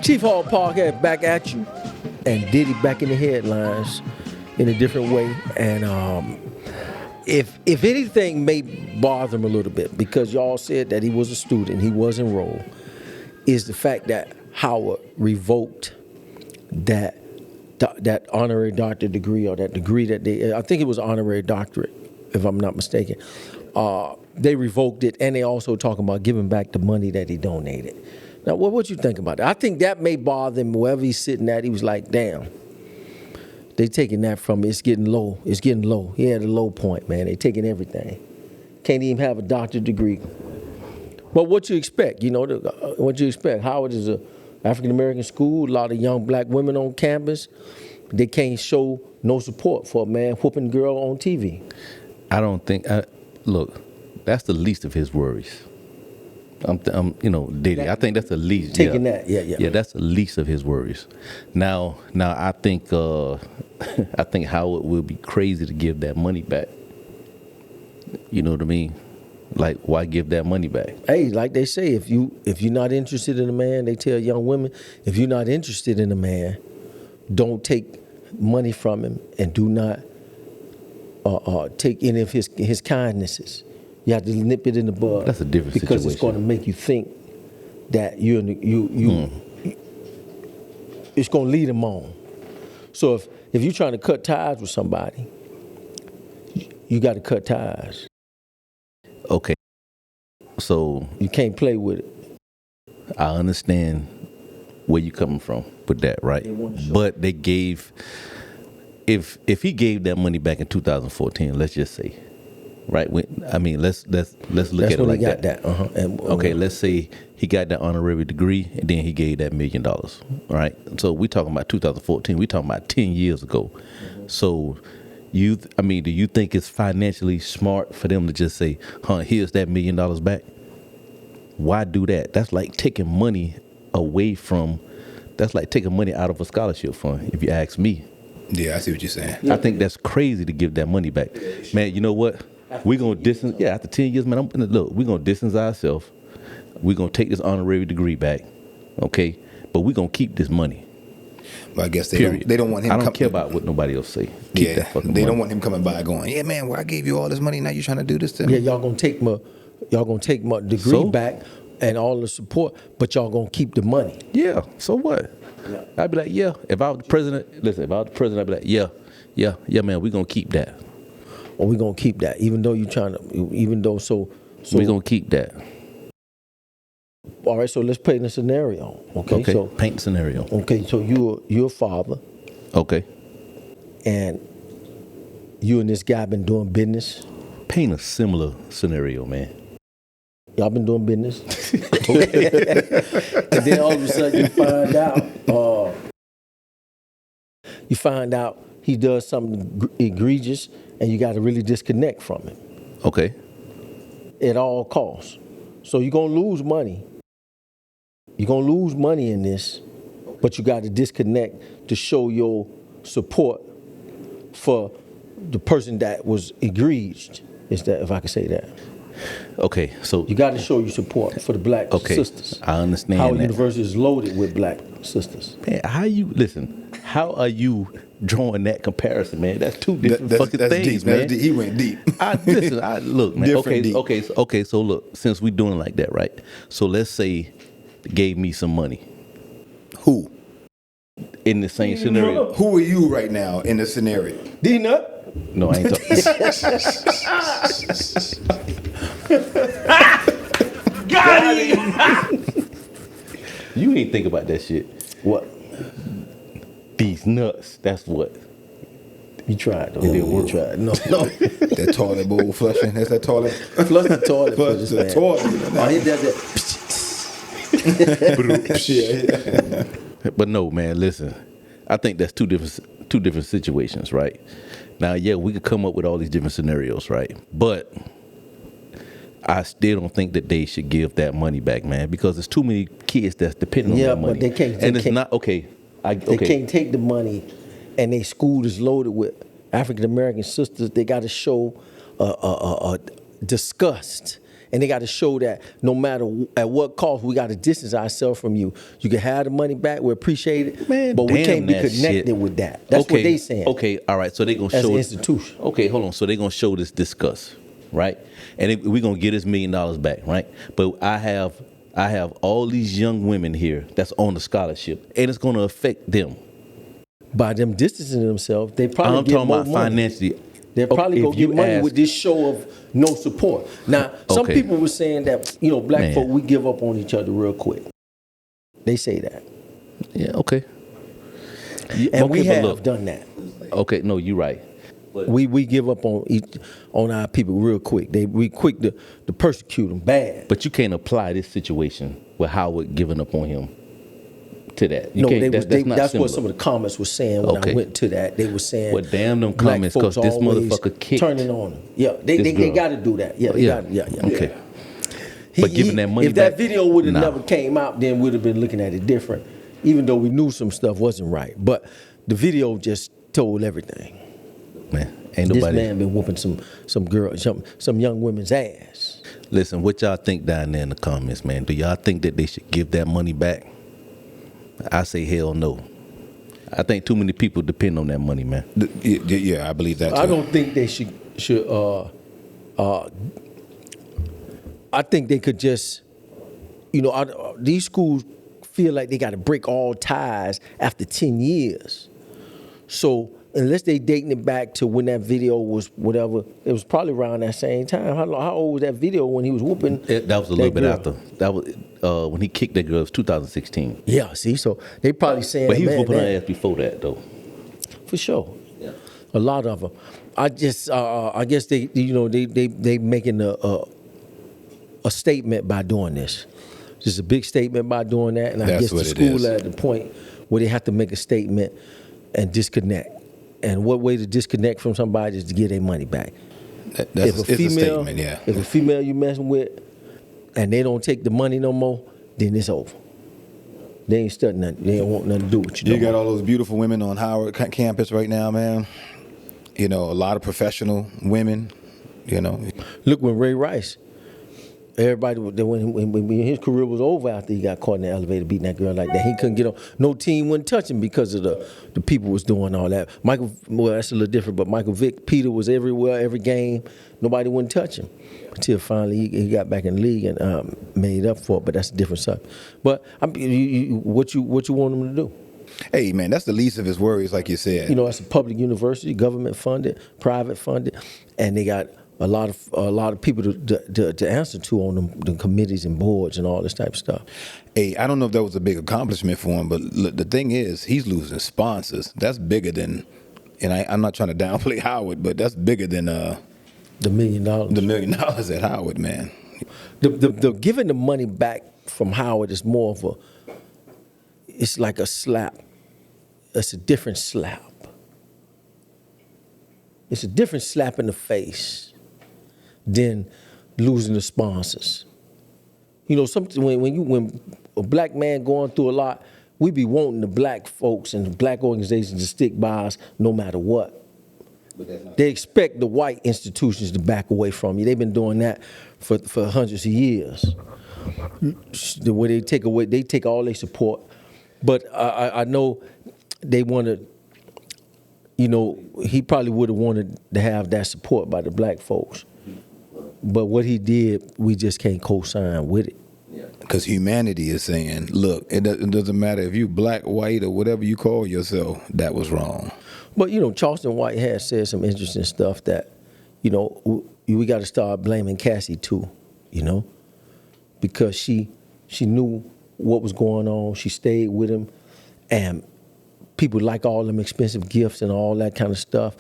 Chief Hall Podcast back at you, and Diddy back in the headlines in a different way. And if anything may bother him a little bit, because y'all said that he was a student, he was enrolled, is the fact that Howard revoked that honorary doctorate degree, or that degree that I think it was honorary doctorate, if I'm not mistaken. They revoked it, and they also talking about giving back the money that he donated. Now, what you think about that? I think that may bother him wherever he's sitting at. He was like, damn, they taking that from me. It's getting low. It's getting low. He had a low point, man. They taking everything. Can't even have a doctorate degree. But what you expect? You know, what you expect? Howard is a African-American school, a lot of young black women on campus. They can't show no support for a man whooping a girl on TV. I don't think, look, that's the least of his worries. Diddy. I think that's the least. Taking that, yeah. Yeah, that's the least of his worries. Now, I think Howard will be crazy to give that money back. You know what I mean? Like, why give that money back? Hey, like they say, if you're not interested in a man, they tell young women, if you're not interested in a man, don't take money from him, and do not take any of his kindnesses. You have to nip it in the bud. That's a different because situation. It's going to make you think that it's going to lead him on. So if you're trying to cut ties with somebody, you got to cut ties. Okay. So you can't play with it. I understand where you're coming from with that, right? But they gave, if he gave that money back in 2014, let's just say, right? I mean, let's look at it like that. Okay, let's say he got that honorary degree, and then he gave that $1 million, right? So we talking about 2014. We talking about 10 years ago. So do you think it's financially smart for them to just say, here's that $1 million back? Why do that? That's like taking money away from. That's like taking money out of a scholarship fund, if you ask me. Yeah, I see what you're saying. I think that's crazy to give that money back. Man, you know what? We're going to distance, after 10 years, man, look, we're going to distance ourselves. We're going to take this honorary degree back, okay? But we're going to keep this money. But I guess they don't want him. I don't care about what nobody else say. Keep that fucking they money. don't want him coming by going, yeah, man, well, I gave you all this money, now you're trying to do this to me? Yeah, y'all going to take my degree back and all the support, but y'all going to keep the money. Yeah, so what? Yeah. I'd be like, yeah, if I was the president, I'd be like, yeah, man, we're going to keep that. Or we're going to keep that, even though we're going to keep that. All right, so let's paint a scenario. Okay, so paint a scenario. Okay, so you're a father. Okay. And you and this guy been doing business. Paint a similar scenario, man. Y'all been doing business. And then all of a sudden you find out he does something egregious, and you got to really disconnect from him. Okay. At all costs. So you're going to lose money. You're going to lose money in this, but you got to disconnect to show your support for the person that was egregious. Is that, if I could say that? Okay, so you got to show your support for the black sisters. I understand. Howard University is loaded with black sisters. Man, how are you drawing that comparison, man? That's two different fucking things, deep, man. He went deep. Look, man. Deep. Okay. So look, since we doing like that, right? So let's say they gave me some money. Who? In the same scenario. Who are you right now in the scenario? D-Nut? No, I ain't talking. Got him! You ain't think about that shit. What? These nuts. That's what. You tried, though. It didn't work. You tried. No. That toilet bowl flushing. That's that toilet. Flush the toilet. Flush the toilet. Oh, he does that. But no, man, listen. I think that's two different situations, right? Now, yeah, we could come up with all these different scenarios, right? But I still don't think that they should give that money back, man, because there's too many kids that's depending on that money. Yeah, but they can't. And it's not okay. They can't take the money, and their school is loaded with African American sisters. They got to show disgust and they got to show that no matter at what cost, we got to distance ourselves from you. You can have the money back, we appreciate it, Man, but we damn can't be that connected shit. with that. That's what they saying. Okay, all right. So they gonna As show an institution. Okay, hold on. So they gonna show this discuss, right? And we gonna get this $1 million back, right? But I have all these young women here that's on the scholarship, and it's gonna affect them. By them distancing themselves, they probably I'm get talking more about money. financially. They're probably If gonna you get money ask- with this show of no support. Now, some Okay. people were saying that, you know, black Man. folk, we give up on each other real quick. They say that. Yeah, okay. And we Okay, but have look. done that. Okay, no, you're right. We give up on our people real quick. We quick to persecute them bad. But you can't apply this situation with Howard giving up on him to that. You No, can't, that's not that's similar. what some of the comments were saying when Okay. I went to that. They were saying, Well, damn them black comments, folks 'cause this always motherfucker kicked turning on them. Yeah, they this girl. got to do that. Yeah, they Yeah. got, yeah. Okay. But giving that money if that back- video would have Nah. never came out, then we'd have been looking at it different. Even though we knew some stuff wasn't right, but the video just told everything. Man, ain't This nobody. man been whooping some girl, some young women's ass. Listen, what y'all think down there in the comments, man? Do y'all think that they should give that money back? I say hell no. I think too many people depend on that money, man. Yeah, I believe that too. I don't think they should. I think they could just, you know, these schools feel like they got to break all ties after 10 years. So unless they dating it back to when that video was whatever, it was probably around that same time. How old was that video when he was whooping? That was a little bit girl? after. That was when he kicked that girl. It was 2016. Yeah, see, so they probably saying, But he was man, whooping her man, ass before that, though. for sure. Yeah. A lot of them. I guess they, you know, they making a statement by doing this. Just a big statement by doing that, and I That's guess the what it school is. at the point where they have to make a statement and disconnect. And what way to disconnect from somebody is to get their money back. It's a statement, yeah. If a female you messing with and they don't take the money no more, then it's over. They ain't studying nothing. They don't want nothing to do with you. You got all those beautiful women on Howard campus right now, man. You know, a lot of professional women, you know. Look, when Ray Rice, everybody, when his career was over after he got caught in the elevator beating that girl like that, he couldn't get on. No team wouldn't touch him because of the people was doing all that. Michael, well, that's a little different, but Michael Vick, Peter was everywhere, every game. Nobody wouldn't touch him until finally he got back in the league and made up for it. But that's a different subject. But what you want him to do? Hey, man, that's the least of his worries, like you said. You know, it's a public university, government funded, private funded, and they got a lot of people to answer to on the committees and boards and all this type of stuff. Hey, I don't know if that was a big accomplishment for him, but look, the thing is, he's losing sponsors. That's bigger than, and I'm not trying to downplay Howard, but that's bigger than the $1 million. the $1 million at Howard, man. The giving the money back from Howard is more of it's like a slap. It's a different slap. It's a different slap in the face than losing the sponsors. You know, when a black man going through a lot, we be wanting the black folks and the black organizations to stick by us no matter what. They expect the white institutions to back away from you. They've been doing that for hundreds of years. The way they take all their support. But I know they want to, you know, he probably would have wanted to have that support by the black folks. But what he did, we just can't co-sign with it. Because humanity is saying, look, it doesn't matter if you black, white, or whatever you call yourself, that was wrong. But, you know, Charleston White has said some interesting stuff that, you know, we got to start blaming Cassie too, you know, because she knew what was going on. She stayed with him, and people like all them expensive gifts and all that kind of stuff.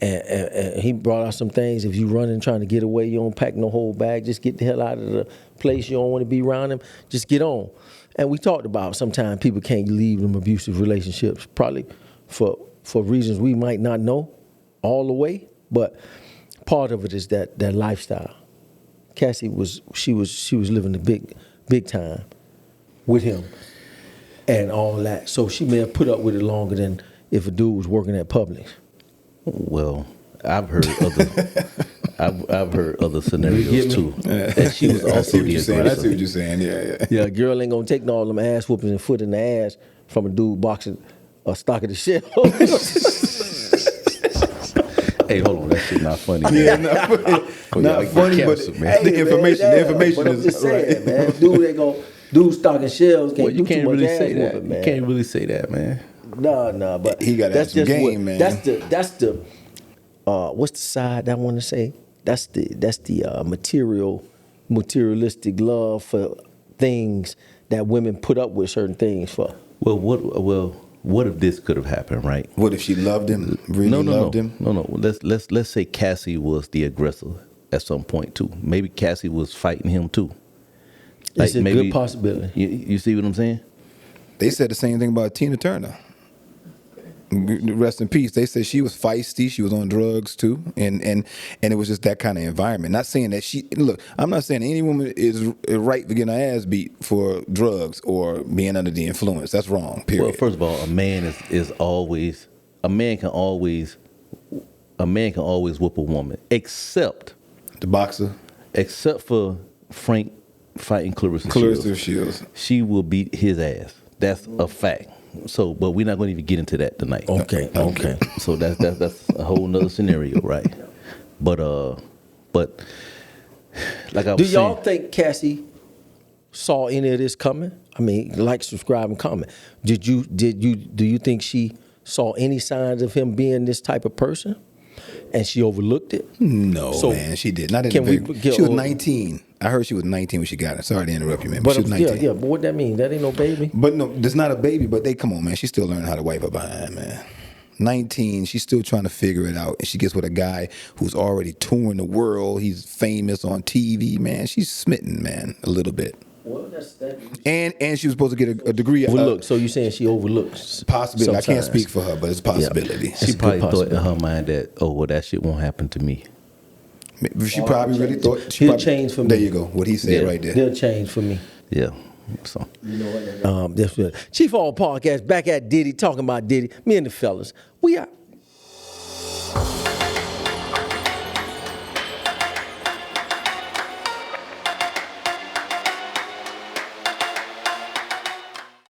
And he brought out some things. If you running trying to get away, you don't pack no whole bag. Just get the hell out of the place. You don't want to be around him. Just get on. And we talked about sometimes people can't leave them abusive relationships, probably for reasons we might not know all the way. But part of it is that lifestyle. Cassie was living the big time with him and all that. So she may have put up with it longer than if a dude was working at Publix. Well, I've heard I've heard other scenarios get me? too. That she was I see also what the you're saying. I see aggressor. what you're saying. Yeah. Yeah, a girl ain't gonna take all them ass whoopings and foot in the ass from a dude boxing a stock of the shelf. Hey, hold on, that shit not funny. Yeah, Man. not funny, y'all not get funny, but canceled, man. the information, man, the information but I'm is just saying, right. man. Dude ain't gonna do stocking shells. Can't Well, you do too can't much really ass say that. whooping, You man. can't really say that, man. No, but He gotta have that's some just game, man. That's the what's the side I want to say? That's the materialistic love for things that women put up with certain things for. Well, what if this could have happened, right? What if she loved him? Really loved him? No. Let's say Cassie was the aggressor at some point too. Maybe Cassie was fighting him too. It's a maybe, good possibility. You see what I'm saying? They said the same thing about Tina Turner. Rest in peace. They said she was feisty. She was on drugs too, and it was just that kind of environment. Not saying that she look. I'm not saying any woman is right for getting her ass beat for drugs or being under the influence. That's wrong. Period. Well, first of all, a man can always whoop a woman, except the boxer, for Frank fighting Clarissa Shields. She will beat his ass. That's a fact. So, but we're not going to even get into that tonight. Okay. So that's a whole nother scenario, right? But like I was Do y'all saying, think Cassie saw any of this coming? I mean, like, subscribe, and comment. Do you think she saw any signs of him being this type of person, and she overlooked it? No, So, man, she did. Not in can the we very, get- She was 19. I heard she was 19 when she got it. Sorry to interrupt you, man. But But she was 19. yeah, but what that mean? That ain't no baby. But no, there's not a baby. But come on, man. She's still learning how to wipe her behind, man. 19, she's still trying to figure it out. And she gets with a guy who's already touring the world. He's famous on TV, man. She's smitten, man, a little bit. Well, that's that. And she was supposed to get a degree. Overlooked. So you saying she overlooks? Possibility. I can't sometimes. speak for her, but it's a possibility. That's she a probably good thought in her possibility. mind that that shit won't happen to me. She probably really thought. He'll change for me. There you go. What he said Yeah. right there. They'll change for me. Yeah. So You know what? That's what. Chief All Podcast back at Diddy, talking about Diddy. Me and the fellas. We out.